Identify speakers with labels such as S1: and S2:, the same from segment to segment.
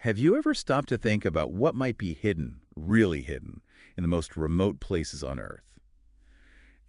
S1: Have you ever stopped to think about what might be hidden, really hidden, in the most remote places on Earth?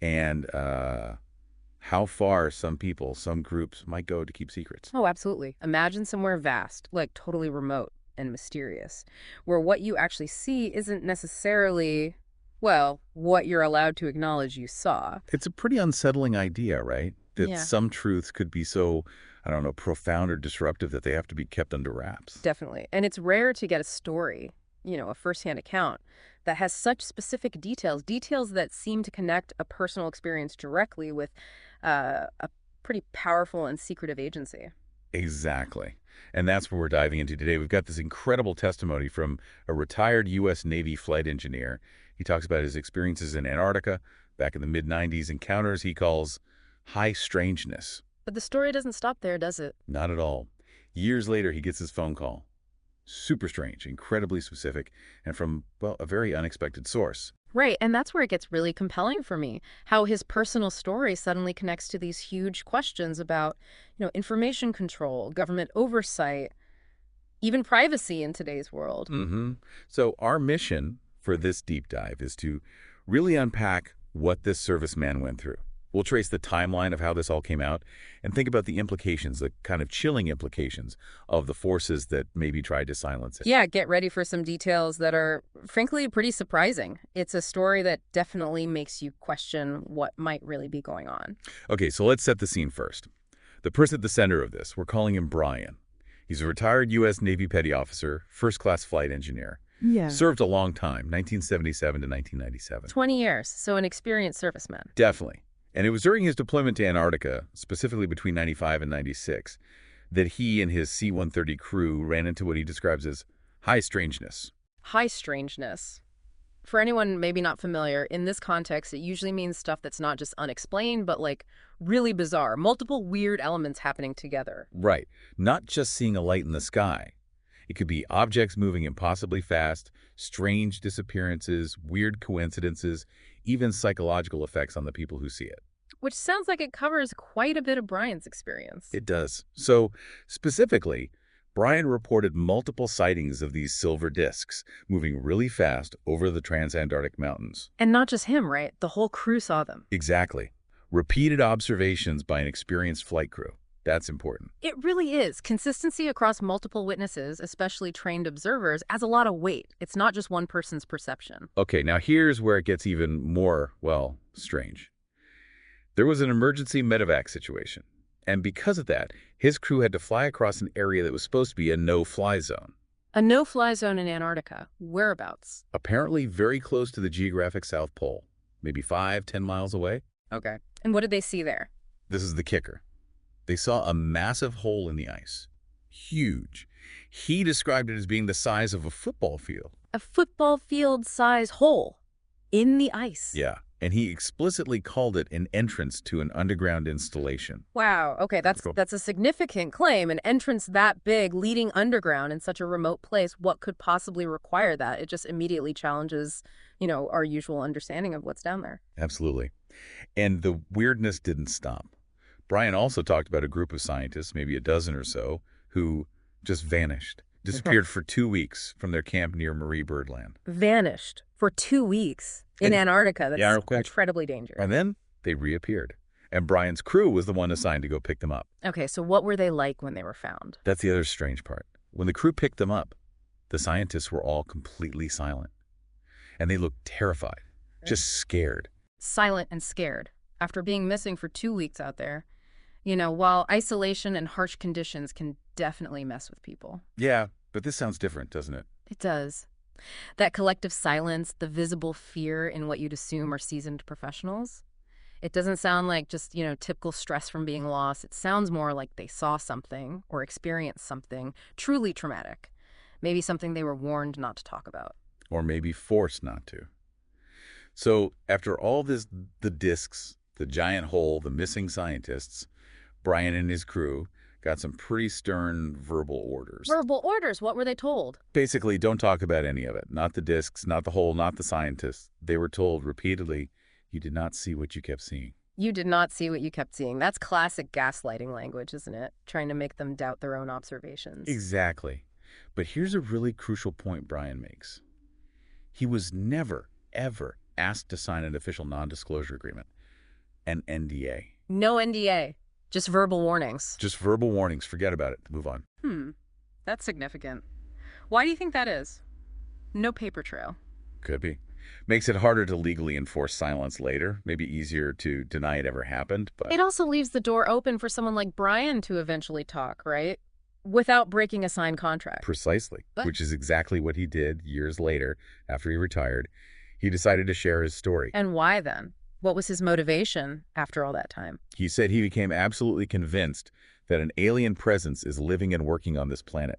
S1: And how far some people, some groups might go to keep secrets?
S2: Oh, absolutely. Imagine somewhere vast, like totally remote and mysterious, where what you actually see isn't necessarily, well, what you're allowed to acknowledge you saw.
S1: It's a pretty unsettling idea, right? That
S2: Yeah,
S1: some truths could be so, I don't know, profound or disruptive that they have to be kept under wraps.
S2: definitely. And it's rare to get a story, a firsthand account that has such specific details, details that seem to connect a personal experience directly with a pretty powerful and secretive agency.
S1: Exactly. And that's what we're diving into today. We've got this incredible testimony from a retired U.S. Navy flight engineer. He talks about his experiences in Antarctica back in the mid-90s, encounters he calls high strangeness.
S2: But the story doesn't stop there, does it?
S1: Not at all. Years later, he gets his phone call. Super strange, incredibly specific, and from, well, a very unexpected source.
S2: Right, and that's where it gets really compelling for me, how his personal story suddenly connects to these huge questions about, information control, government oversight, even privacy in today's world.
S1: So our mission for this deep dive is to really unpack what this serviceman went through. We'll trace the timeline of how this all came out and think about the implications, the kind of chilling implications of the forces that maybe tried to silence it.
S2: Yeah, get ready for some details that are, frankly, pretty surprising. It's a story that definitely makes you question what might really be going on.
S1: Okay, so let's set the scene first. The person at the center of this, we're calling him Brian. He's a retired U.S. Navy petty officer, first-class flight engineer.
S2: Yeah.
S1: Served a long time, 1977 to 1997.
S2: 20 years, so an experienced serviceman.
S1: Definitely. And it was during his deployment to Antarctica, specifically between 95 and 96, that he and his C-130 crew ran into what he describes as high strangeness.
S2: High strangeness. For anyone maybe not familiar, in this context, it usually means stuff that's not just unexplained, but like really bizarre, multiple weird elements happening together.
S1: Right. Not just seeing a light in the sky. It could be objects moving impossibly fast, strange disappearances, weird coincidences, even psychological effects on the people who see it.
S2: Which sounds like it covers quite a bit of Brian's experience.
S1: It does. So, specifically, Brian reported multiple sightings of these silver disks moving really fast over the transantarctic mountains.
S2: And not just him, right? The whole crew saw them.
S1: Exactly. Repeated observations by an experienced flight crew. That's important.
S2: It really is. Consistency across multiple witnesses, especially trained observers, adds a lot of weight. It's not just one person's perception.
S1: Okay, now here's where it gets even more, well, strange. There was an emergency medevac situation, and because of that, his crew had to fly across an area that was supposed to be a no-fly zone.
S2: A no-fly zone in Antarctica. Whereabouts?
S1: Apparently very close to the geographic South Pole, maybe 5, 10 miles away.
S2: Okay. And what did they see there?
S1: This is the kicker. They saw a massive hole in the ice. Huge. He described it as being the size of a football field.
S2: A football field-size hole in the ice.
S1: Yeah, and he explicitly called it an entrance to an underground installation.
S2: Wow. Okay, that's
S1: Cool.
S2: that's a significant claim. An entrance that big leading underground in such a remote place, what could possibly require that? It just immediately challenges, our usual understanding of what's down there.
S1: Absolutely. And the weirdness didn't stop. Brian also talked about a group of scientists, maybe a dozen or so, who just vanished, disappeared for 2 weeks from their camp near Marie Birdland.
S2: Vanished for 2 weeks in
S1: And-
S2: Antarctica. That's
S1: Yeah, okay.
S2: incredibly dangerous.
S1: And then they reappeared. And Brian's crew was the one assigned to go pick them up.
S2: Okay, so what were they like when they were found?
S1: That's the other strange part. When the crew picked them up, the scientists were all completely silent. And they looked terrified, just scared.
S2: Silent and scared. After being missing for 2 weeks out there, while isolation and harsh conditions can definitely mess with people.
S1: Yeah, but this sounds different, doesn't it?
S2: It does. That collective silence, the visible fear in what you'd assume are seasoned professionals. It doesn't sound like just, typical stress from being lost. It sounds more like they saw something or experienced something truly traumatic. Maybe something they were warned not to talk about.
S1: Or maybe forced not to. So after all this, the discs, the giant hole, the missing scientists, Brian and his crew got some pretty stern verbal orders.
S2: Verbal orders, what were they told?
S1: Basically, don't talk about any of it. Not the discs, not the hole, not the scientists. They were told repeatedly, you did not see what you kept seeing.
S2: You did not see what you kept seeing. That's classic gaslighting language, isn't it? Trying to make them doubt their own observations.
S1: Exactly. But here's a really crucial point Brian makes. He was never, ever asked to sign an official non-disclosure agreement, an NDA.
S2: No NDA, just verbal warnings.
S1: Just verbal warnings. Forget about it. Move on.
S2: That's significant. Why do you think that is? No paper trail.
S1: Could be. Makes it harder to legally enforce silence later. Maybe easier to deny it ever happened, but...
S2: It also leaves the door open for someone like Brian to eventually talk, right? Without breaking a signed contract.
S1: Precisely,
S2: But...
S1: which is exactly what he did years later after he retired. He decided to share his story.
S2: And why then? What was his motivation after all that time?
S1: He said he became absolutely convinced that an alien presence is living and working on this planet.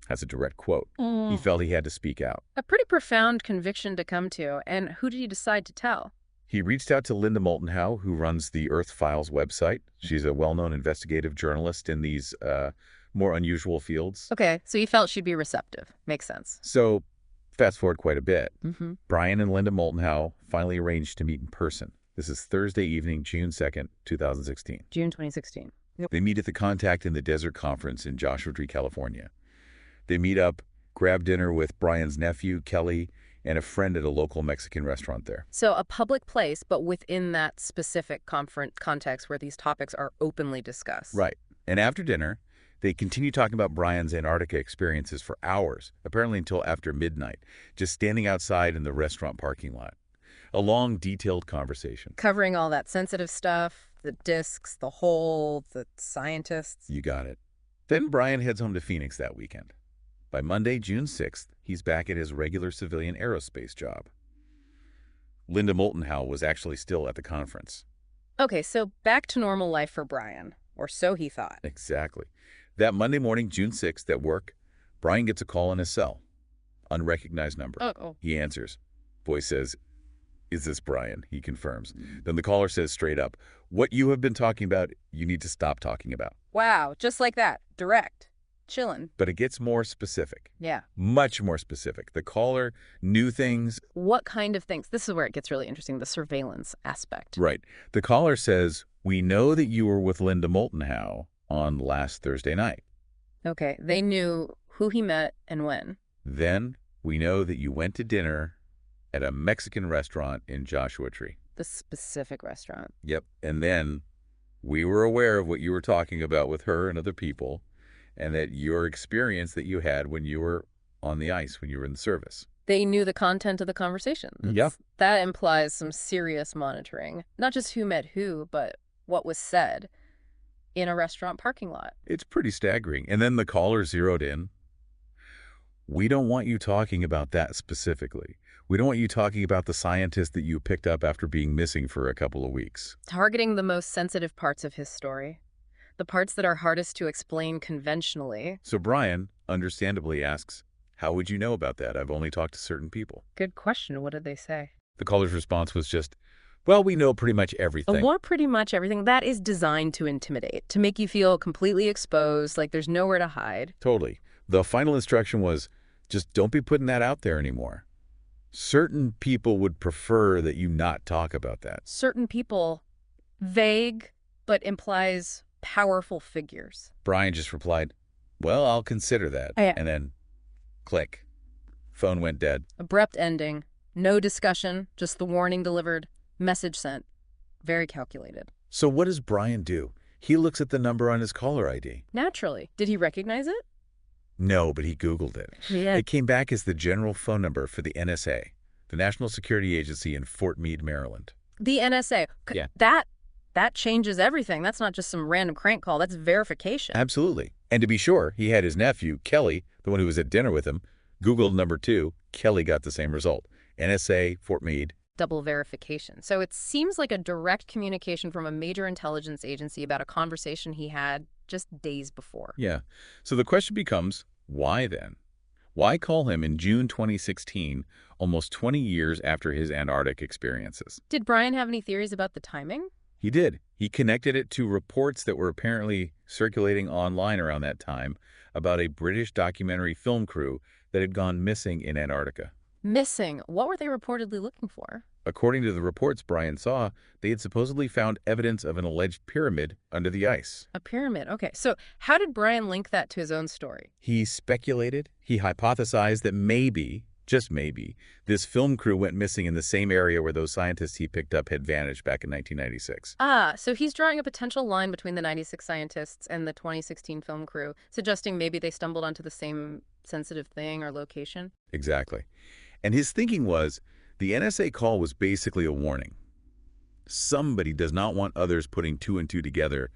S1: That's a direct quote. He felt he had to speak out.
S2: A pretty profound conviction to come to. And who did he decide to tell?
S1: He reached out to Linda Moulton Howe, who runs the Earth Files website. She's a well-known investigative journalist in these more unusual fields.
S2: Okay, so he felt she'd be receptive. Makes sense.
S1: So, fast forward quite a bit.
S2: Mm-hmm.
S1: Brian and Linda Moulton Howe finally arranged to meet in person. This is Thursday evening, June 2nd, 2016.
S2: June 2016. Yep.
S1: They meet at the Contact in the Desert Conference in Joshua Tree, California. They meet up, grab dinner with Brian's nephew, Kelly, and a friend at a local Mexican restaurant there.
S2: So a public place, but within that specific context where these topics are openly discussed.
S1: Right. And after dinner, they continue talking about Brian's Antarctica experiences for hours, apparently until after midnight, just standing outside in the restaurant parking lot. A long, detailed conversation.
S2: Covering all that sensitive stuff, the discs, the hole, the scientists.
S1: You got it. Then Brian heads home to Phoenix that weekend. By Monday, June 6th, he's back at his regular civilian aerospace job. Linda Moulton Howe was actually still at the conference.
S2: Okay, so back to normal life for Brian, or so he thought.
S1: Exactly. That Monday morning, June 6th, at work, Brian gets a call on his cell. Unrecognized number.
S2: Uh-oh.
S1: He answers. Voice says, "Is this Brian?" He confirms. Then the caller says straight up, "What you have been talking about, you need to stop talking about."
S2: Wow, just like that. Direct. Chillin'.
S1: But it gets more specific.
S2: Yeah.
S1: Much more specific. The caller knew things.
S2: What kind of things? This is where it gets really interesting, the surveillance aspect.
S1: Right. The caller says, "We know that you were with Linda Moulton Howe on last Thursday night.
S2: Okay, they knew who he met and when.
S1: Then we know that you went to dinner at a Mexican restaurant in Joshua Tree."
S2: The specific restaurant.
S1: Yep. And then we were aware of what you were talking about with her and other people, and that your experience that you had when you were on the ice, when you were in the service.
S2: They knew the content of the conversation.
S1: Yep.
S2: That implies some serious monitoring. Not just who met who, but what was said in a restaurant parking lot.
S1: It's pretty staggering. And then the caller zeroed in. "We don't want you talking about that specifically. We don't want you talking about the scientist that you picked up after being missing for a couple of weeks."
S2: Targeting the most sensitive parts of his story. The parts that are hardest to explain conventionally.
S1: So Brian, understandably, asks, "How would you know about that? I've only talked to certain people."
S2: Good question. What did they say?
S1: The caller's response was just, "Well, we know pretty much everything."
S2: What pretty much everything? That is designed to intimidate, to make you feel completely exposed, like there's nowhere to hide.
S1: Totally. The final instruction was, just don't be putting that out there anymore. Certain people would prefer that you not talk about that.
S2: Certain people, vague, but implies powerful figures.
S1: Brian just replied, "Well, I'll consider that."
S2: Yeah.
S1: And then, click. Phone went dead.
S2: Abrupt ending. No discussion, just the warning delivered. Message sent. Very calculated.
S1: So what does Brian do? He looks at the number on his caller ID.
S2: Naturally. Did he recognize it?
S1: No, but he Googled it.
S2: Yeah.
S1: It came back as the general phone number for the NSA, the National Security Agency in Fort Meade, Maryland.
S2: The NSA.
S1: Yeah.
S2: That changes everything. That's not just some random crank call. That's verification.
S1: Absolutely. And to be sure, he had his nephew, Kelly, the one who was at dinner with him, Googled number 2. Kelly got the same result. NSA, Fort Meade.
S2: Double verification. So it seems like a direct communication from a major intelligence agency about a conversation he had just days before.
S1: Yeah. So the question becomes, why then? Why call him in June 2016, almost 20 years after his Antarctic experiences?
S2: Did Brian have any theories about the timing?
S1: He did. He connected it to reports that were apparently circulating online around that time about a British documentary film crew that had gone missing in Antarctica.
S2: Missing. What were they reportedly looking for?
S1: According to the reports Brian saw, they had supposedly found evidence of an alleged pyramid under the ice.
S2: A pyramid. Okay. So how did Brian link that to his own story?
S1: He speculated, he hypothesized that maybe, just maybe, this film crew went missing in the same area where those scientists he picked up had vanished back in 1996.
S2: Ah, so he's drawing a potential line between the 96 scientists and the 2016 film crew, suggesting maybe they stumbled onto the same sensitive thing or location.
S1: Exactly. And his thinking was, the NSA call was basically a warning. Somebody does not want others putting two and two together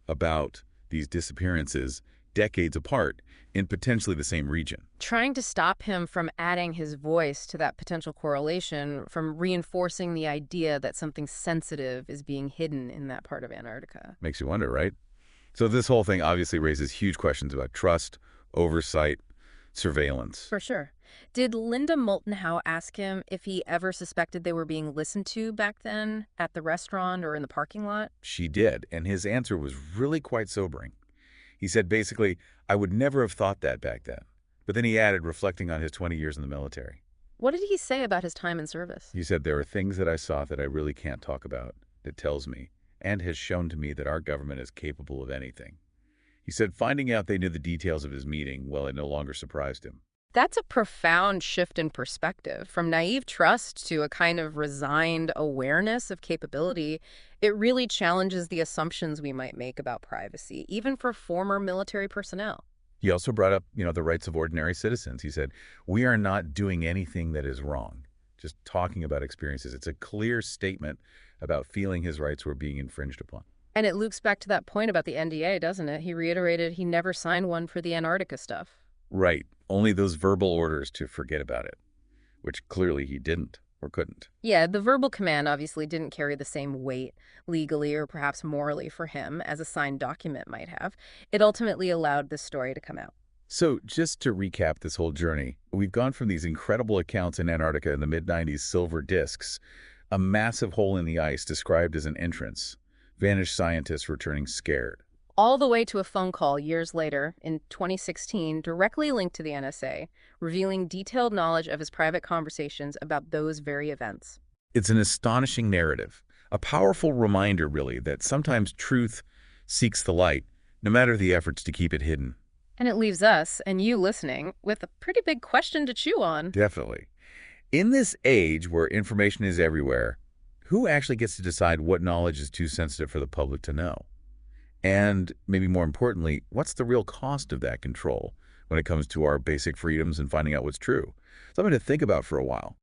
S1: about these disappearances decades apart in potentially the same region.
S2: Trying to stop him from adding his voice to that potential correlation, from reinforcing the idea that something sensitive is being hidden in that part of Antarctica.
S1: Makes you wonder, right? So this whole thing obviously raises huge questions about trust, oversight, surveillance.
S2: For sure. Did Linda Moulton Howe ask him if he ever suspected they were being listened to back then at the restaurant or in the parking lot?
S1: She did, and his answer was really quite sobering. He said basically, I would never have thought that back then. But then he added, reflecting on his 20 years in the military.
S2: What did he say about his time in service?
S1: He said, there are things that I saw that I really can't talk about, that tells me, and has shown to me that our government is capable of anything. He said finding out they knew the details of his meeting, well, it no longer surprised him.
S2: That's a profound shift in perspective. From naive trust to a kind of resigned awareness of capability, it really challenges the assumptions we might make about privacy, even for former military personnel.
S1: He also brought up, the rights of ordinary citizens. He said, we are not doing anything that is wrong, just talking about experiences. It's a clear statement about feeling his rights were being infringed upon.
S2: And it loops back to that point about the NDA, doesn't it? He reiterated he never signed one for the Antarctica stuff.
S1: Right. Only those verbal orders to forget about it, which clearly he didn't or couldn't.
S2: Yeah, the verbal command obviously didn't carry the same weight legally or perhaps morally for him as a signed document might have. It ultimately allowed this story to come out.
S1: So just to recap this whole journey, we've gone from these incredible accounts in Antarctica in the mid-90s, silver discs, a massive hole in the ice described as an entrance, vanished scientists returning scared,
S2: All the way to a phone call years later, in 2016, directly linked to the NSA, revealing detailed knowledge of his private conversations about those very events.
S1: It's an astonishing narrative, a powerful reminder, really, that sometimes truth seeks the light, no matter the efforts to keep it hidden.
S2: And it leaves us, and you listening, with a pretty big question to chew on.
S1: Definitely. In this age where information is everywhere, who actually gets to decide what knowledge is too sensitive for the public to know? And maybe more importantly, what's the real cost of that control when it comes to our basic freedoms and finding out what's true? Something to think about for a while.